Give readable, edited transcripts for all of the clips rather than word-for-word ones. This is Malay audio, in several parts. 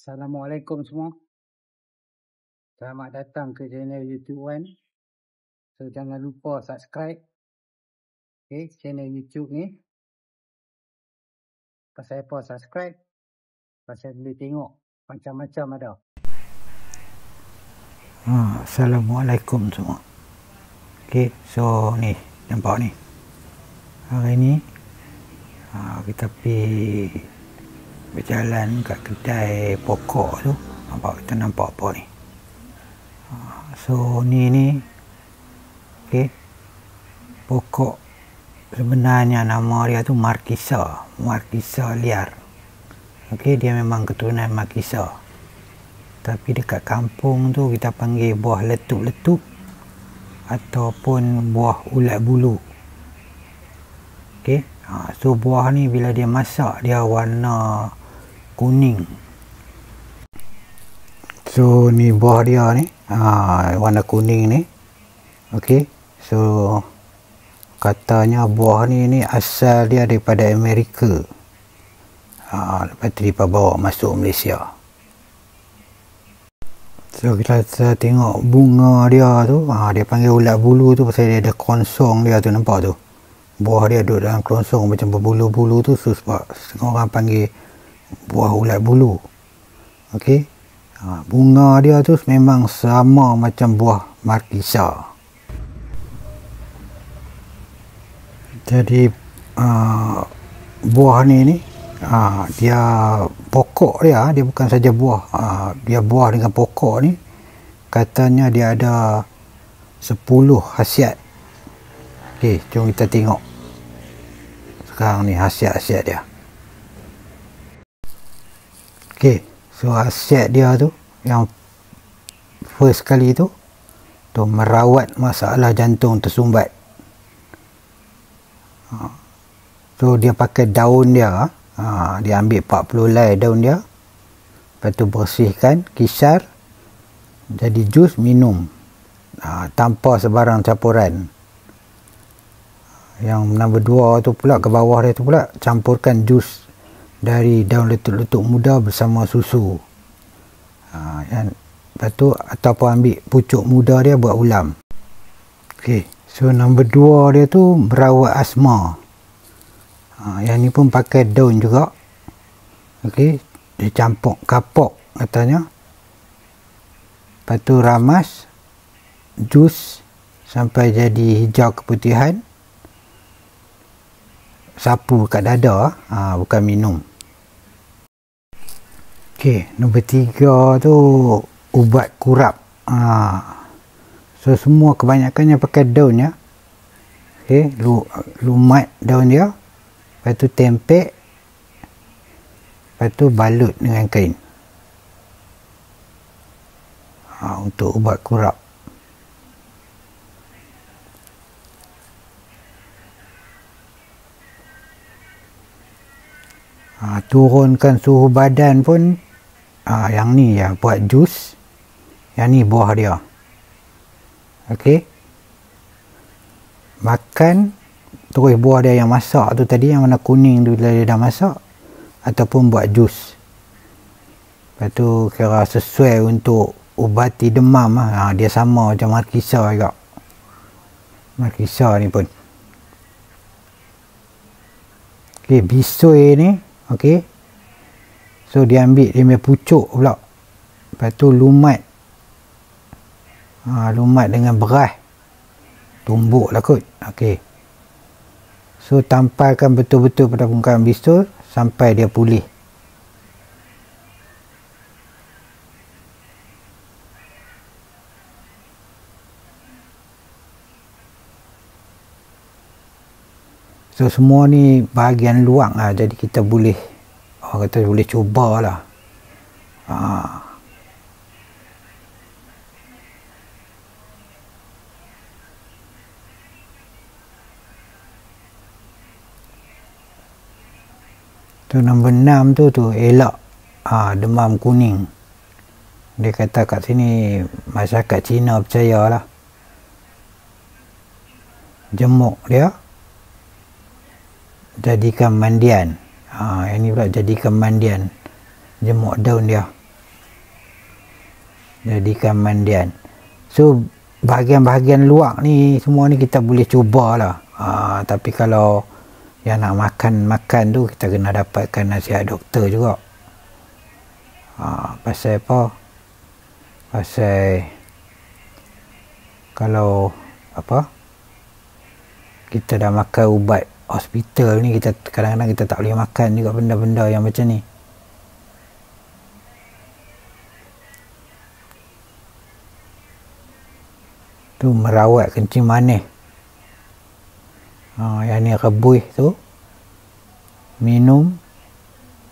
Assalamualaikum semua. Selamat datang ke channel YouTube Wan. So jangan lupa subscribe channel YouTube ni. Pasal apa subscribe? Pasal boleh tengok macam-macam ada. Assalamualaikum semua. So ni nampak ni. Hari ni kita pergi berjalan kat kedai pokok tu. Kita nampak apa ni. So ni pokok sebenarnya nama dia tu Markisa liar. Dia memang keturunan Markisa. Tapi dekat kampung tu kita panggil buah letup-letup ataupun buah ulat bulu. So buah ni bila dia masak dia warna kuning. So ni buah dia ni warna kuning ni. So katanya buah ni asal dia daripada Amerika. Lepas tu dia bawa masuk Malaysia. So kita tengok bunga dia tu, dia panggil ulat bulu tu pasal dia ada kerongsong dia tu, nampak tu. Buah dia duduk dalam kerongsong macam berbulu-bulu tu, so sebab setengah orang panggil buah ulat bulu. Bunga dia tu memang sama macam buah Markisa. Jadi buah ni dia pokok dia bukan saja buah. Dia buah dengan pokok ni katanya dia ada 10 khasiat. Jom kita tengok sekarang ni khasiat-khasiat dia. So khasiat dia tu yang first kali tu merawat masalah jantung tersumbat. So dia pakai daun dia, dia ambil 40 helai daun dia, lepas tu bersihkan, kisar, jadi jus, minum tanpa sebarang campuran. Yang nombor 2 tu pula, ke bawah dia tu pula, campurkan jus dari daun letup-letup muda bersama susu. Lepas tu ataupun ambil pucuk muda dia buat ulam. So nombor 2 dia tu merawat asma. Yang ni pun pakai daun juga. Dia campur kapok katanya. Lepas tu ramas jus sampai jadi hijau keputihan. Sapu kat dada, bukan minum. Nombor 3 tu ubat kurap. So semua kebanyakannya pakai daun ya. Lumat daun dia. Lepas tu tempek. Lepas tu balut dengan kain. Untuk ubat kurap. Turunkan suhu badan pun yang ni ya, buat jus. Yang ni buah dia. Makan terus buah dia yang masak tu tadi, yang warna kuning tu dia dah masak, ataupun buat jus. Lepas tu kira sesuai untuk ubati demam. Dia sama macam Markisa juga. Markisa ni pun. Bisoi ni so dia ambil dia punya pucuk pula. Lepas tu lumat. Lumat dengan beras. Tumbuk lah kot. So tampalkan betul-betul pada permukaan bisoi sampai dia pulih. So semua ni bahagian luang jadi kita boleh, orang kata boleh cubalah. Tu nombor 6 tu elak demam kuning. Dia kata kat sini masyarakat Cina percayalah. Jemuk dia jadikan mandian. Yang ni pula jadikan mandian. Jemuk daun dia. jadikan mandian. So bahagian-bahagian luar ni semua ni kita boleh cubalah. Tapi kalau yang nak makan tu kita kena dapatkan nasihat doktor juga. Pasal apa? Pasal kalau apa, kita dah makan ubat hospital ni, kita kadang-kadang kita tak boleh makan juga benda-benda yang macam ni. Tu merawat kencing manis. Yang ni rebus tu, minum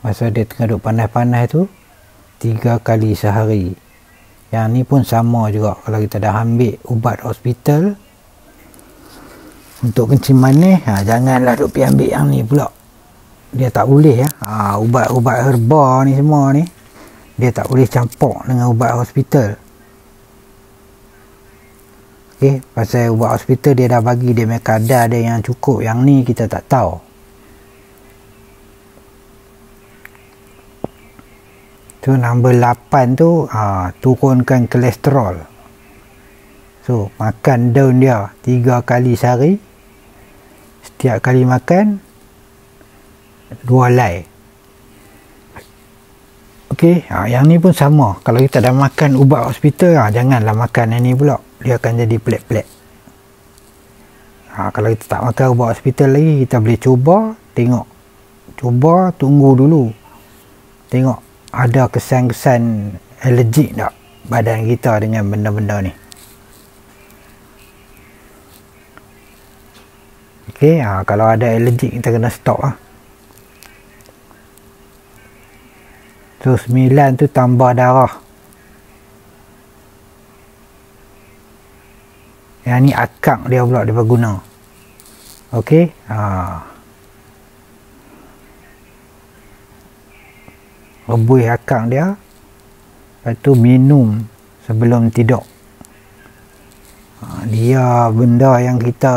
masa dia tengah duk panas-panas tu 3 kali sehari. Yang ni pun sama juga, kalau kita dah ambil ubat hospital untuk kencing manis, janganlah duk pergi ambil yang ni pula. Dia tak boleh ya. Ubat-ubat herba ni semua ni dia tak boleh campur dengan ubat hospital. Okey, pasal ubat hospital dia dah bagi dia punya kadar dia yang cukup, yang ni kita tak tahu. Tu nombor 8 tu, turunkan kolesterol. So makan daun dia 3 kali sehari. Setiap kali makan 2 helai. Okey, yang ni pun sama. Kalau kita dah makan ubat hospital, janganlah makan yang ni pula. Dia akan jadi pelik-pelik. Kalau kita tak makan ubat hospital lagi, kita boleh cuba, tengok. Cuba, tunggu dulu. Tengok ada kesan-kesan alergik tak badan kita dengan benda-benda ni. Okey, kalau ada alergik kita kena stop lah. So 9 tu tambah darah. Yang ni akak dia pula dia berguna. Okey, rebus akak dia, lepas tu minum sebelum tidur. Dia benda yang kita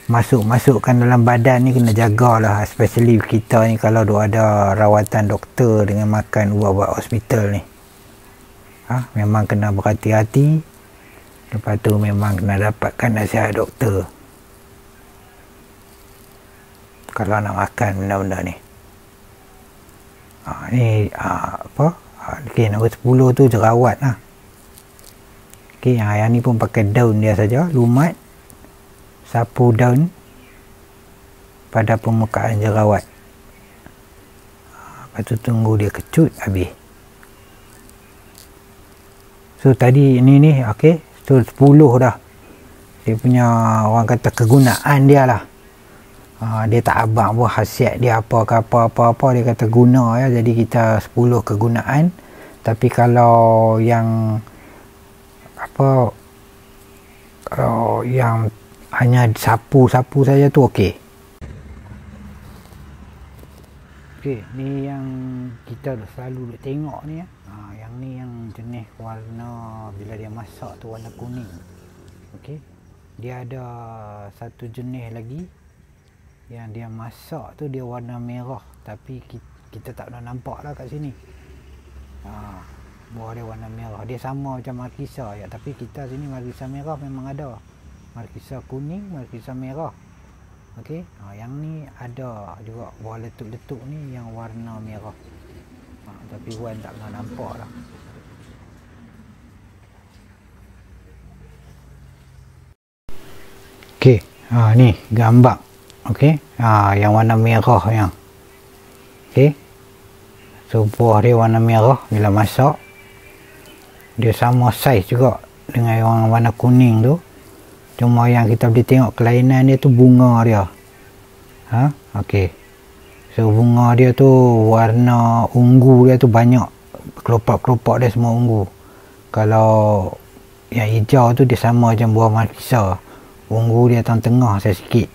masukkan dalam badan ni kena jagalah, especially kita ni kalau ada rawatan doktor dengan makan ubat-ubat hospital ni. Memang kena berhati-hati. Lepas tu memang kena dapatkan nasihat doktor kalau nak makan benda-benda ni. Ni apa? Okey, nombor 10 tu jerawat lah. Okey, yang ni pun pakai daun dia saja, lumat, sapu daun pada permukaan jerawat. Lepas tu tunggu dia kecut habis. So tadi ni okey. So 10 dah. Dia punya orang kata kegunaan dia lah. Dia tak abang pun khasiat dia apa dia kata guna ya. Jadi kita 10 kegunaan. Tapi kalau yang apa, kalau yang hanya sapu-sapu saja tu okey. Okey, ni yang kita selalu tengok ni ya. Yang ni yang jenis warna, bila dia masak tu warna kuning. Okey. Dia ada satu jenis lagi yang dia masak tu dia warna merah, tapi kita tak pernah nampak lah kat sini. Buah dia warna merah. Dia sama macam markisa ya, tapi kita sini markisa merah memang ada. Markisa kuning, markisa merah. Okey. Yang ni ada juga buah letup-letup ni yang warna merah. Tapi Wan tak pernah nampak lah. Okey, ni gambar. Okey, yang warna merah yang. Okey. So buah dia warna merah bila masak. Dia sama saiz juga dengan yang warna kuning tu. Cuma yang kita boleh tengok kelainan dia tu bunga dia. Okey. So bunga dia tu warna ungu dia tu banyak. Kelopak-kelopak dia semua ungu. Kalau yang hijau tu dia sama macam buah markisa. Ungu dia tengah saya sikit.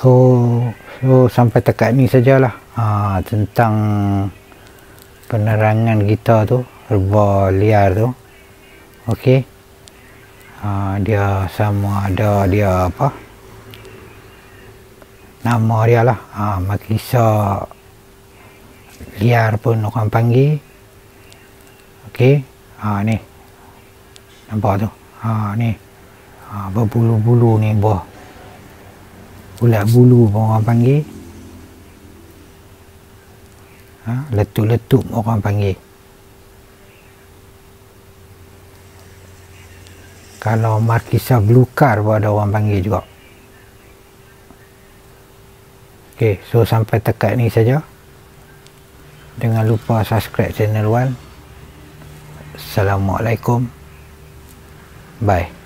So sampai dekat ni sajalah tentang penerangan kita tu, rebah liar tu. Okey. Dia sama ada dia apa, nama dia lah, maklisa liar pun orang panggil. Okey. Ni nampak tu, ni berbulu-bulu ni, ulat bulu pun orang panggil, letup-letup orang panggil. Kalau markisa belukar pun ada orang panggil juga. Ok, so sampai dekat ni saja. Jangan lupa subscribe channel Wan. Assalamualaikum. Bye.